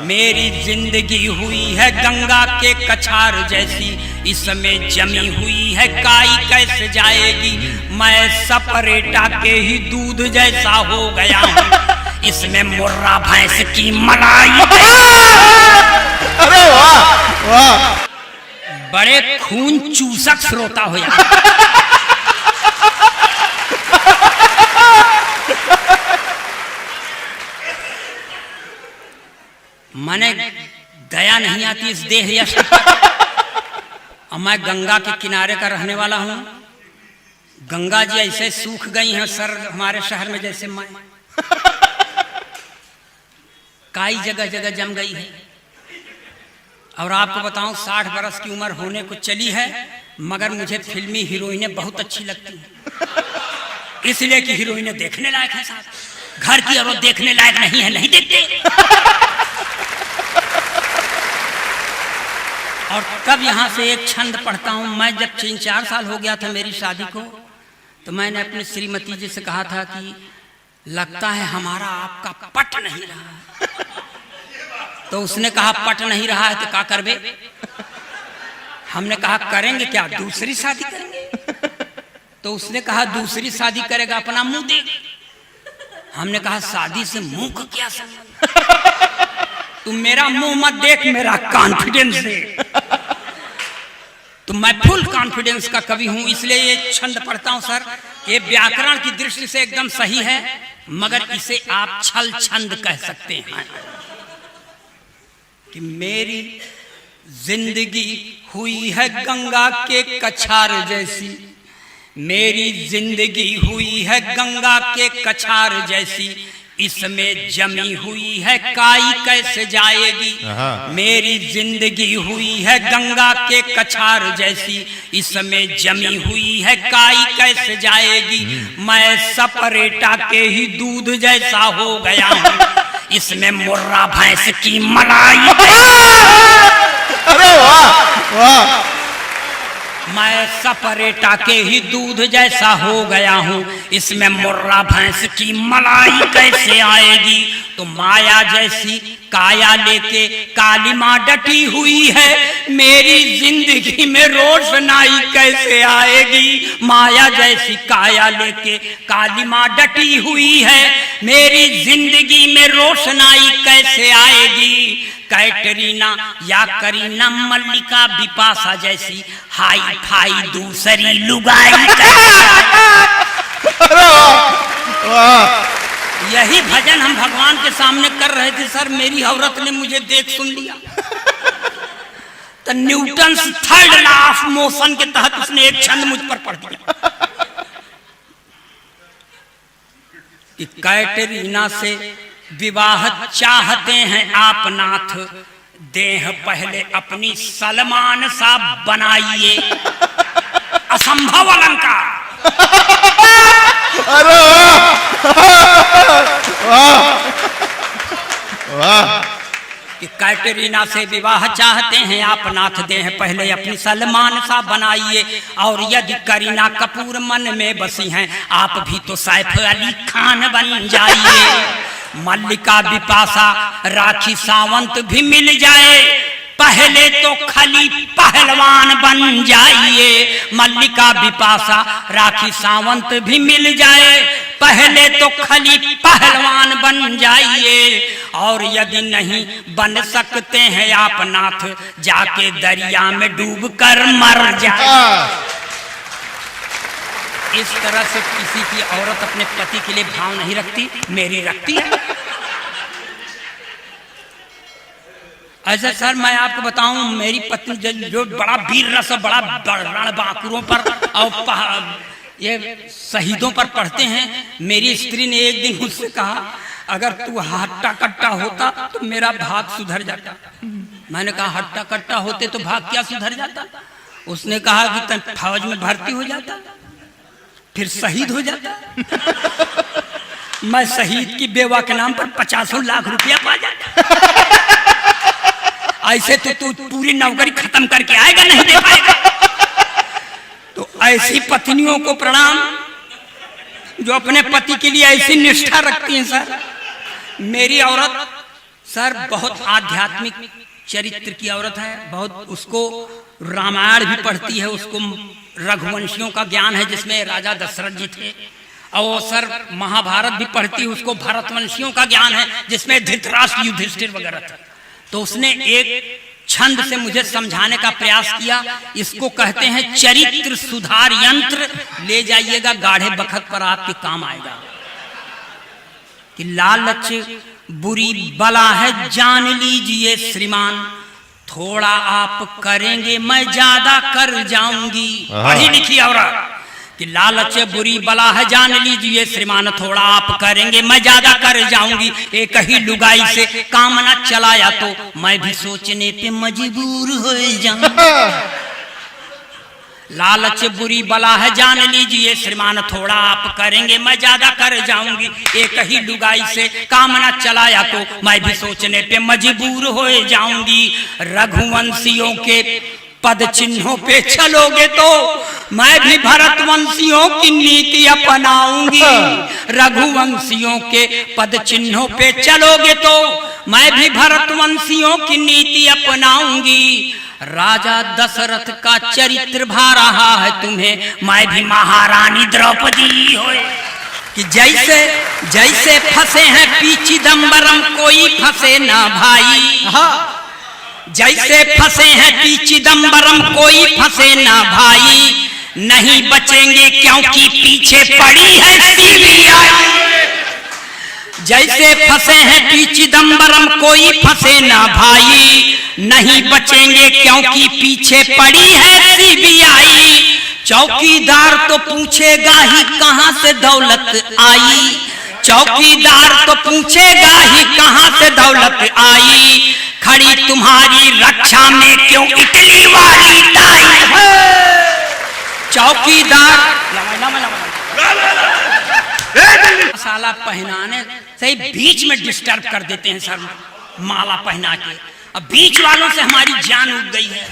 मेरी जिंदगी हुई है गंगा के कछार जैसी, इसमें जमी हुई है काई कैसे जाएगी। मैं सपरेटा के ही दूध जैसा हो गया हूँ, इसमें मुर्रा भैंस की मलाई। अरे वाह वाह, बड़े खून चूसक श्रोता हो यार। मने दया नहीं आती इस देह यश और मैं गंगा के किनारे का रहने वाला हूं। गंगा जी ऐसे सूख गई हैं सर हमारे शहर में जैसे मैं काई जगह जगह जम गई है। और आपको बताऊं 60 बरस की उम्र होने को चली है, मगर मुझे फिल्मी हीरोइनें बहुत अच्छी लगती हैं, इसलिए कि हीरोइनें देखने लायक है साहब। घर की औरत देखने लायक नहीं है, नहीं देखते। और तब यहाँ से एक छंद पढ़ता हूँ। मैं जब 3-4 साल हो गया था मेरी शादी को, तो मैंने अपनी श्रीमती जी से कहा था कि लगता है हमारा आपका पट नहीं रहा। तो उसने कहा पट नहीं रहा है तो क्या करबे। हमने कहा करेंगे क्या, दूसरी शादी करेंगे। तो उसने कहा दूसरी शादी करेगा अपना मुंह देख। हमने कहा शादी से मुंह को क्या संबंध, तुम मेरा मुंह मत देख, मेरा कॉन्फिडेंस है। तो मैं फुल कॉन्फिडेंस का कवि हूं, इसलिए ये छंद पढ़ता हूं सर। ये व्याकरण की दृष्टि से एकदम सही है, मगर इसे आप छल छंद कह सकते हैं कि मेरी जिंदगी हुई है गंगा के कछार जैसी, मेरी जिंदगी हुई है गंगा के कछार जैसी, इसमें जमी हुई है काई कैसे जाएगी। मेरी जिंदगी हुई है गंगा के कछार जैसी, इसमें जमी हुई है काई कैसे जाएगी। मैं सपरेटा के ही दूध जैसा हो गया हूँ, इसमें मुर्रा भैंस की मलाई। अरे वाह वाह, मैं सपरेटा के ही दूध जैसा हो गया हूँ, इसमें मुर्रा भैंस की मलाई कैसे आएगी। तो माया जैसी काया लेके काली माँ डटी हुई है, मेरी जिंदगी में रोशनाई कैसे आएगी। माया जैसी काया लेके काली माँ डटी हुई है, मेरी जिंदगी में रोशनाई कैसे आएगी। कैटरीना या करीना मल्लिका बिपाशा जैसी हाई फाई दूसरी लुगाई। यही भजन हम भगवान के सामने कर रहे थे सर, मेरी औरत ने मुझे देख सुन लिया। तो Newton third law of motion के तहत उसने एक छंद मुझ पर पढ़ दिया कि कैटरीना से विवाह चाहते हैं आप नाथ, देह पहले अपनी सलमान सा बनाइए। असंभव अलंकार। अरे वाह, कि कैटरीना से विवाह चाहते हैं आप नाथ, देह पहले अपनी सलमान सा बनाइए। और यदि करीना कपूर मन में बसी हैं, आप भी तो सैफ अली खान बन जाइए। मल्लिका बिपाशा राखी सावंत भी मिल जाए, पहले तो खली पहलवान बन जाइए। मल्लिका बिपाशा राखी सावंत भी मिल जाए, पहले तो खली पहलवान बन जाइए। और यदि नहीं बन सकते हैं आप नाथ, जाके दरिया में डूब कर मर जाए। इस तरह से किसी की औरत अपने पति के लिए भाव नहीं रखती, मेरी रखती है। ऐसा सर मैं आपको बताऊं, मेरी पत्नी जो बड़ा वीर रस, बड़ा रणबांकुरों पर और ये शहीदों पर पढ़ते हैं। मेरी स्त्री ने एक दिन मुझसे कहा, अगर तू हट्टा कट्टा होता तो मेरा भाग सुधर जाता। मैंने कहा हट्टा कट्टा होते तो भाग क्या सुधर जाता। उसने कहा कि तुम फौज में भर्ती हो जाता, फिर शहीद हो जाता। मैं शहीद की बेवा के नाम पर 50 लाख रुपया पा जाता। ऐसे तो तू पूरी नौकरी खत्म करके आएगा, नहीं दे पाएगा। तो ऐसी पत्नियों को प्रणाम जो अपने पति के लिए ऐसी निष्ठा रखती हैं सर। मेरी औरत सर बहुत आध्यात्मिक चरित्र की औरत है, बहुत उसको रामायण भी पढ़ती है, उसको रघुवंशियों का ज्ञान है जिसमें राजा दशरथ जी थे, और सर महाभारत भी पढ़ती है, उसको भरतवंशियों का ज्ञान है जिसमें धृतराष्ट्र युधिष्ठिर वगैरह था। तो उसने एक छंद से मुझे समझाने का प्रयास किया। इसको कहते हैं चरित्र सुधार यंत्र। ले जाइएगा, गाढ़े बखत पर आपके काम आएगा। कि लालच बुरी बला है जान लीजिए श्रीमान, थोड़ा आप करेंगे मैं ज्यादा कर जाऊंगी। पढ़ी लिखी औरत कि लालच बुरी बला है जान लीजिए श्रीमान, थोड़ा आप करेंगे मैं ज्यादा कर जाऊंगी। एक ही लुगाई से काम न चलाया तो मैं भी सोचने पे मजबूर हो जाऊंगी। लालच बुरी बला है जान लीजिए श्रीमान, थोड़ा आप करेंगे मैं ज्यादा कर जाऊंगी। एक ही लुगाई से काम न चलाया तो मैं भी सोचने पे मजबूर हो जाऊंगी। रघुवंशियों के पद चिन्हों पे चलोगे तो मैं भी भरतवंशियों की नीति अपनाऊंगी। रघुवंशियों के पद चिन्हों पे चलोगे तो मैं भी भरतवंशियों की नीति अपनाऊंगी। राजा दशरथ का चरित्र भा रहा है तुम्हें, मैं भी महारानी द्रौपदी हो। कि जैसे जैसे फंसे हैं पी चिदम्बरम, कोई फंसे ना भाई। जैसे फंसे हैं पी चिदम्बरम, कोई फंसे ना भाई। नहीं बचेंगे क्योंकि पीछे पड़ी है सीबीआई। जैसे फंसे हैं पी चिदम्बरम, कोई फंसे ना भाई। नहीं बचेंगे क्योंकि पीछे पड़ी है सीबीआई। चौकीदार तो पूछेगा ही कहां से दौलत आई। चौकीदार तो पूछेगा ही कहां से दौलत आई। खड़ी तुम्हारी रक्षा में क्यों इटली वाली ताई। चौकीदार साला पहनाने से बीच में डिस्टर्ब कर देते हैं सर, माला पहना के। अब बीच वालों से हमारी जान उग गई है।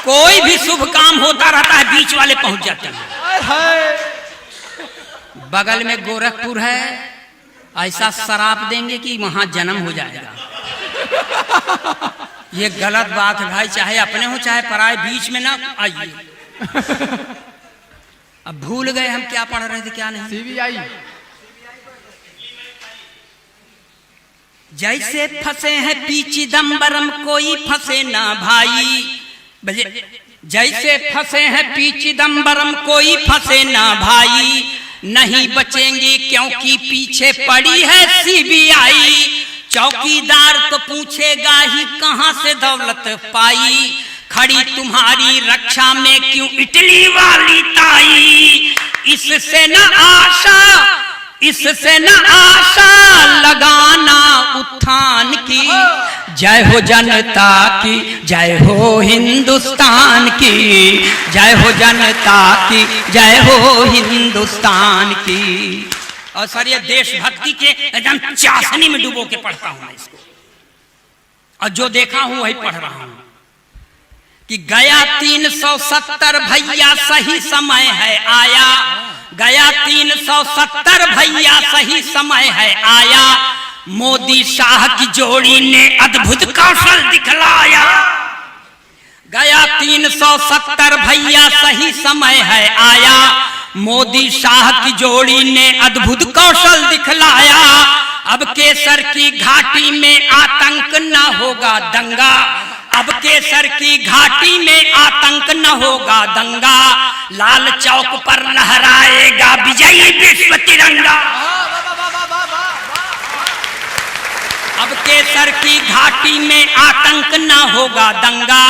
कोई भी शुभ काम होता रहता है, बीच वाले पहुंच जाते हैं। बगल में गोरखपुर है, ऐसा शराब देंगे कि वहां जन्म हो जाएगा। ये गलत बात है भाई, चाहे अपने हो चाहे पराए, बीच में ना आइए। अब भूल गए हम क्या पढ़ रहे थे क्या नहीं। सीबीआई। जैसे फंसे हैं पी चिदम्बरम, कोई फंसे ना भाई। जैसे फंसे हैं पी चिदम्बरम, कोई फंसे ना भाई। नहीं बचेंगे क्योंकि पीछे पड़ी है सीबीआई। चौकीदार तो पूछेगा ही कहां से दौलत पाई। खड़ी तुम्हारी रक्षा में क्यों इटली वाली ताई। इससे न आशा लगाना उत्थान की। जय हो जनता की, जय हो हिंदुस्तान की। जय हो जनता की, जय हो हिंदुस्तान की। और सर ये देशभक्ति के एकदम चाशनी में डुबो के पढ़ता हूं मैं इसको, और जो देखा हूं वही पढ़ रहा हूं। कि गया 370 भैया सही समय है आया। गया 370 भैया सही समय है आया। मोदी शाह की जोड़ी ने अद्भुत कौशल दिखलाया। गया 370 भैया सही समय है आया। मोदी शाह की जोड़ी ने अद्भुत कौशल दिखलाया। अब केसर की घाटी में आतंक न होगा दंगा। अब केसर की घाटी में आतंक न होगा दंगा। लाल चौक पर लहराएगा विजयी विश्व तिरंगा। अब केसर की घाटी में आतंक न होगा दंगा।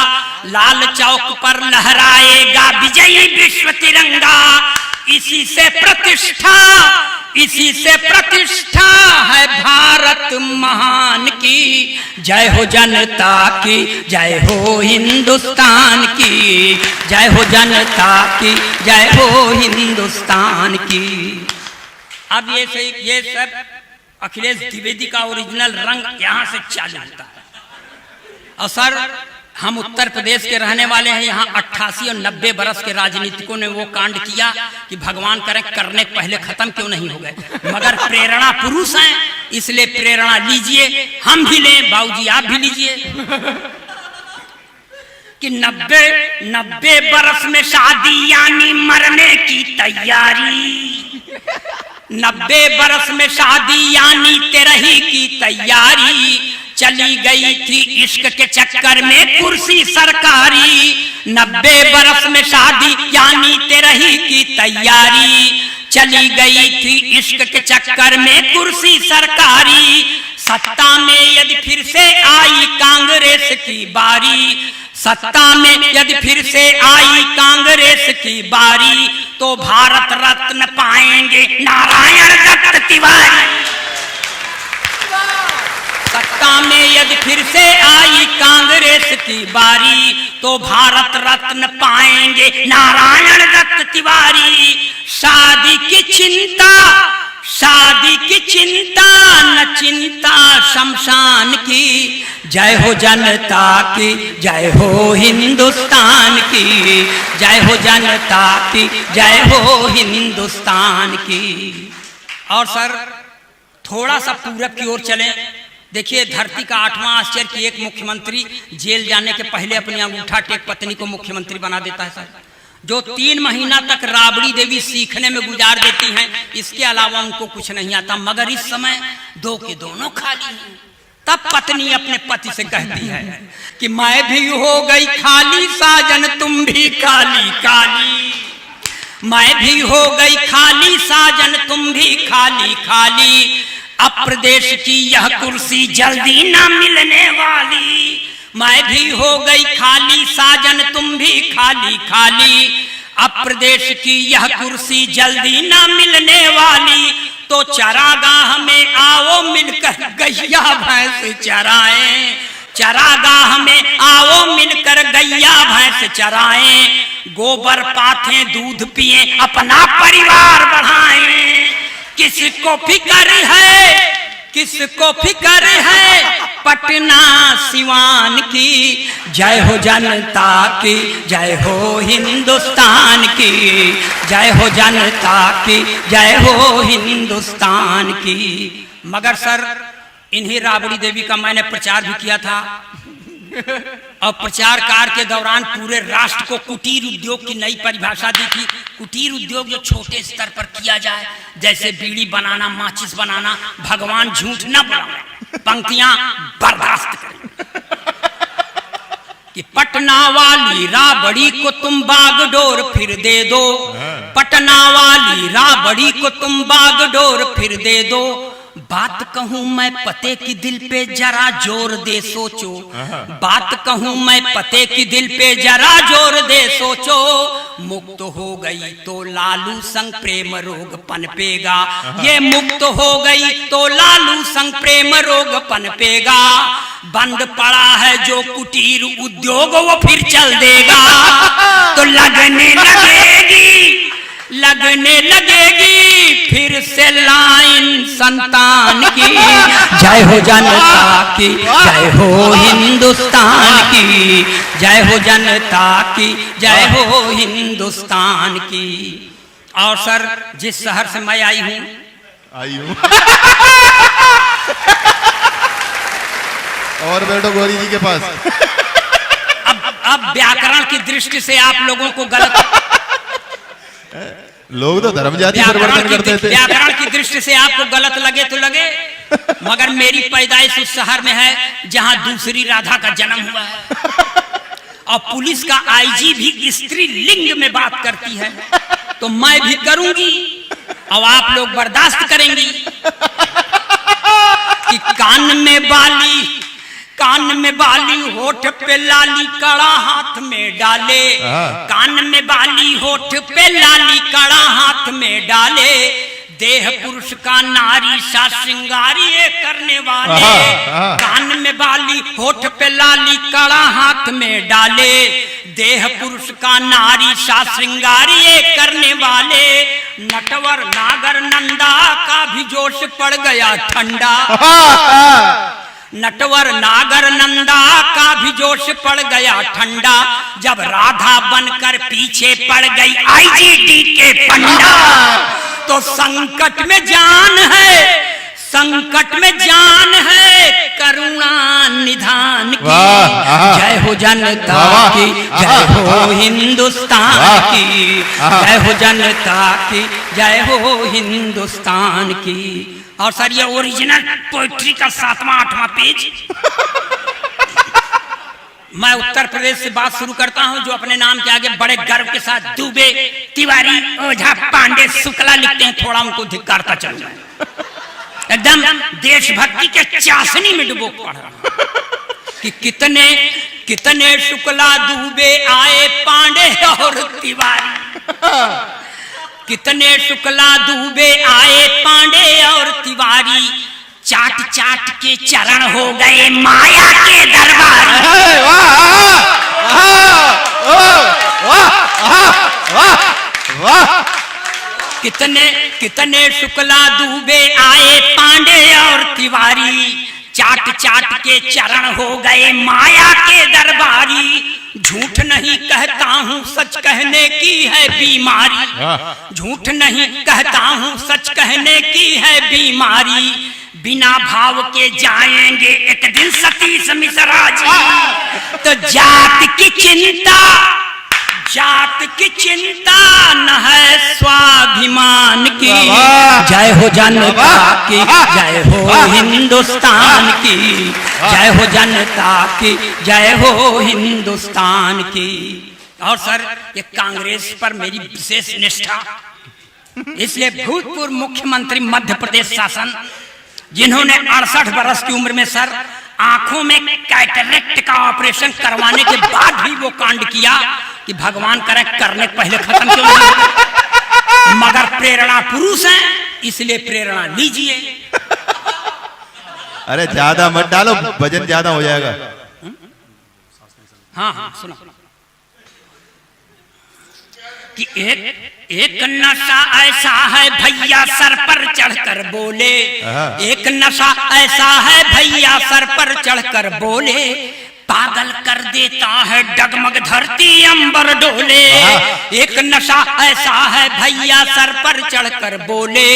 लाल चौक पर लहराएगा विजयी विश्व तिरंगा। इसी से प्रतिष्ठा है भारत महान की। जय हो जनता की, जय हो हिंदुस्तान की। जय हो जनता की, जय हो हिंदुस्तान की। अब ये सब अखिलेश द्विवेदी का ओरिजिनल रंग यहां से चालू होता है। और सर हम उत्तर प्रदेश के रहने वाले हैं। यहाँ 88 और 90 बरस के राजनीतिकों ने वो कांड किया कि भगवान करें करने पहले खत्म क्यों नहीं हो गए, मगर प्रेरणा पुरुष हैं, इसलिए प्रेरणा लीजिए, हम भी लें, बाबूजी आप भी लीजिए कि 90 बरस में शादी यानी मरने की तैयारी, 90 बरस में शादी यानी तेरही की तैयारी, चली गई थी इश्क के चक्कर में कुर्सी सरकारी, 90 बरस में शादी यानी तेरही की तैयारी, चली गई थी इश्क के चक्कर में कुर्सी सरकारी, सत्ता में यदि फिर से आई कांग्रेस की बारी, सत्ता में यदि फिर से आई कांग्रेस की बारी, तो भारत रत्न पाएंगे नारायण दत्त तिवारी। सत्ता में यदि फिर से आई कांग्रेस की बारी, तो भारत रत्न पाएंगे नारायण दत्त तिवारी। शादी की चिंता न चिंता शमशान की, जय हो जनता की, जय हो हिंदुस्तान की, जय हो जनता की, जय हो हिंदुस्तान की। और सर थोड़ा सा पूरब की ओर चलें। देखिए धरती का 8वां आश्चर्य कि एक मुख्यमंत्री जेल जाने के पहले अपनी अंगूठा टेक पत्नी को मुख्यमंत्री बना देता है सर, जो 3 महीना तक राबड़ी देवी सीखने में गुजार देती हैं, इसके अलावा उनको कुछ नहीं आता। मगर इस समय 2 के दोनों खाली हैं। तब पत्नी अपने पति से कहती है कि मैं भी हो गई खाली साजन तुम भी खाली खाली, मैं भी हो गई खाली साजन तुम भी खाली खाली, अब प्रदेश की यह कुर्सी जल्दी ना मिलने वाली, मैं भी हो गई खाली साजन तुम भी खाली खाली, अब प्रदेश की यह कुर्सी जल्दी ना मिलने वाली, तो चरागाह में आओ मिलकर गैया भैंस चराएं, चरागाह में आओ मिलकर गैया भैंस चराएं, गोबर पाथें दूध पिए अपना परिवार बढ़ाएं, किसको फिक्र है पटना सिवान की, जय हो जनता की, जय हो हिंदुस्तान की, जय हो जनता की, जय हो हिंदुस्तान की। मगर सर इन्हीं राबड़ी देवी का मैंने प्रचार भी किया था, और प्रचार कार्य के दौरान पूरे राष्ट्र को कुटीर उद्योग की नई परिभाषा दी थी। कुटीर उद्योग जो छोटे स्तर पर किया जाए, जैसे बीड़ी बनाना, माचिस बनाना, भगवान झूठ न बोले, पंक्तियां बर्दाश्त करें कि पटना वाली राबड़ी को तुम बागडोर फिर दे दो, पटना वाली राबड़ी को तुम बागडोर फिर दे दो, बात कहूं मैं पते की दिल पे जरा जोर दे सोचो, बात कहूं मैं पते की दिल पे जरा जोर दे सोचो, मुक्त हो गई तो लालू संग प्रेम रोग पनपेगा, ये मुक्त हो गई तो लालू संग प्रेम रोग पनपेगा, बंद पड़ा है जो कुटीर उद्योग वो फिर चल देगा, तो लगने लगेगी फिर से लाइन संतान की, जय हो जनता की, जय हो हिंदुस्तान की, जय हो जनता की, जय हो हिंदुस्तान की। और सर जिस शहर से मैं आई हूँ और बैठो गौरी जी के पास। अब व्याकरण की दृष्टि से आप लोगों को गलत, लोग तो धर्म जाति परिवर्तन करते थे, व्याकरण की दृष्टि से आपको गलत लगे तो लगे, मगर मेरी पैदाइश उस शहर में है जहां दूसरी राधा का जन्म हुआ है, और पुलिस का आईजी भी स्त्री लिंग में बात करती है, तो मैं भी करूंगी और आप लोग बर्दाश्त करेंगी कि कान में बाली होठ पे लाली कड़ा हाथ में डाले, कान में बाली होठ पे लाली कड़ा हाथ में डाले, देह पुरुष का नारी सा श्रृंगारी करने वाले, कान में बाली होठ पे लाली कड़ा हाथ में डाले, देह पुरुष का नारी सा श्रृंगारी करने वाले, नटवर नागर नंदा का भी जोश पड़ गया ठंडा, नटवर नागर नंदा का भी जोश पड़ गया ठंडा, जब राधा बनकर पीछे पड़ गई आईजीडी के पंडा। तो संकट में जान है, संकट में जान है, करुणा निधान की। जय हो जनता की, जय हो हिंदुस्तान की, जय हो जनता की, जय हो हिंदुस्तान की। और सर ये ओरिजिनल पोइट्री का 7वां 8वां पेज। मैं उत्तर प्रदेश से बात शुरू करता हूं, जो अपने नाम के आगे बड़े गर्व के साथ दुबे, तिवारी, ओझा, पांडे, शुक्ला लिखते हैं। थोड़ा उनको धिक्कारता चलूंगा, एकदम देशभक्ति के चाशनी में डुबो पड़ रहा कि कितने कितने शुक्ला दुबे आए पांडे और तिवारी, कितने शुक्ला दुबे आए पांडे और तिवारी, चाट चाट के चरण हो गए माया के दरबार। कितने कितने शुक्ला दुबे आए पांडे और तिवारी, चाट चाट के चरण हो गए माया के दरबारी। झूठ नहीं कहता हूँ सच कहने की है बीमारी, झूठ नहीं कहता हूँ सच कहने की है बीमारी। बिना भाव के जाएंगे एक दिन सतीश मिश्रा जी। तो जात की चिंता, जात की चिंता न है स्वाभिमान की। जय हो जनता की, जय हो हिंदुस्तान की, जय हो जनता की, जय हो हिंदुस्तान की। और सर ये कांग्रेस पर मेरी विशेष निष्ठा, इसलिए भूतपूर्व मुख्यमंत्री मध्य प्रदेश शासन, जिन्होंने 68 वर्ष की उम्र में सर आंखों में कैटरेक्ट का ऑपरेशन करवाने के बाद भी वो कांड किया कि भगवान करे करने पहले खत्म क्यों नहीं। मगर प्रेरणा पुरुष है, इसलिए प्रेरणा लीजिए। अरे ज्यादा मत डालो, वजन ज्यादा हो जाएगा। हाँ हाँ सुनो कि एक नशा ऐसा है भैया सर पर चढ़कर बोले, एक नशा ऐसा है भैया सर पर चढ़कर बोले, पागल कर देता है डगमग धरती अंबर डोले। एक नशा ऐसा है भैया सर पर चढ़कर बोले,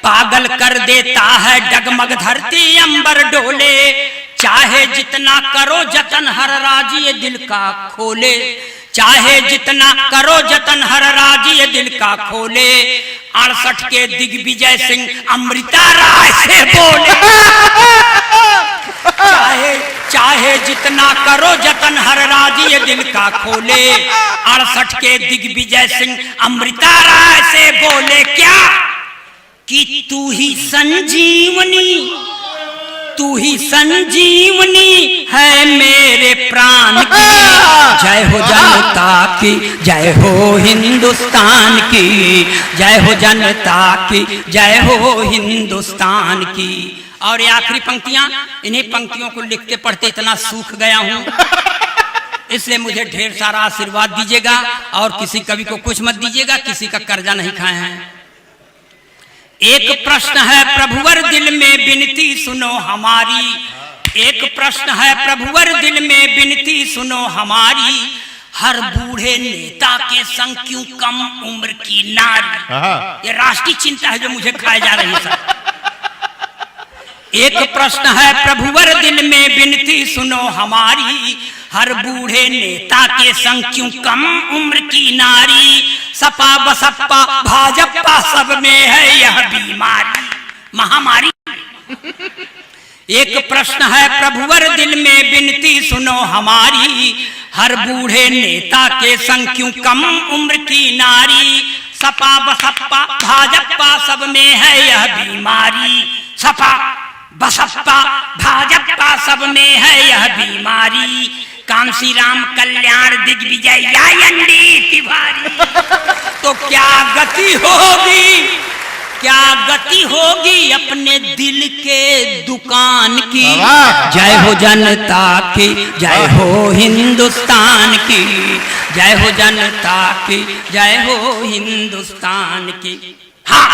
पागल कर देता है डगमग धरती अंबर डोले। चाहे जितना करो जतन हर राज ये दिल का खोले, चाहे जितना करो जतन हर राज ये दिल का खोले। 68 के दिग्विजय सिंह अमृता राय से बोले, चाहे जितना करो जतन हर राज ये दिल का खोले। 68 के दिग्विजय सिंह अमृता राय से बोले क्या कि तू ही संजीवनी, तू ही संजीवनी है मेरे प्राण की। जय हो जनता की, जय हो हिंदुस्तान की, जय हो जनता की, जय हो हिंदुस्तान की। और ये आखिरी पंक्तियां, इन्हीं पंक्तियों को लिखते पढ़ते इतना सूख गया हूं, इसलिए मुझे ढेर सारा आशीर्वाद दीजिएगा और किसी कवि को कुछ मत दीजिएगा, किसी का कर्जा नहीं खाए हैं। एक प्रश्न है प्रभुवर दिल में बिनती सुनो हमारी, एक प्रश्न है प्रभुवर दिल में बिनती सुनो हमारी, हर बूढ़े नेता के संग क्यों कम उम्र की नारी। ये राष्ट्रीय चिंता है जो मुझे खाए जा रही है सर। एक प्रश्न है प्रभुवर दिल में बिनती सुनो हमारी, हर बूढ़े नेता के संग क्यों कम उम्र की नारी। सपा बसपा भाजपा सब में है यह बीमारी महामारी। एक प्रश्न है प्रभुवर दिल में बिनती सुनो हमारी, हर बूढ़े नेता के संग क्यों कम उम्र की नारी। सपा बसपा भाजपा सब में है यह बीमारी, सपा बसपा भाजपा सब में है यह बीमारी। कांसी राम कल्याण दिग्विजय या एनडी तिवारी। तो क्या गति होगी, क्या गति होगी अपने दिल के दुकान की। जय हो जनता की, जय हो हिंदुस्तान की, जय हो जनता की, जय हो हिंदुस्तान की। हाँ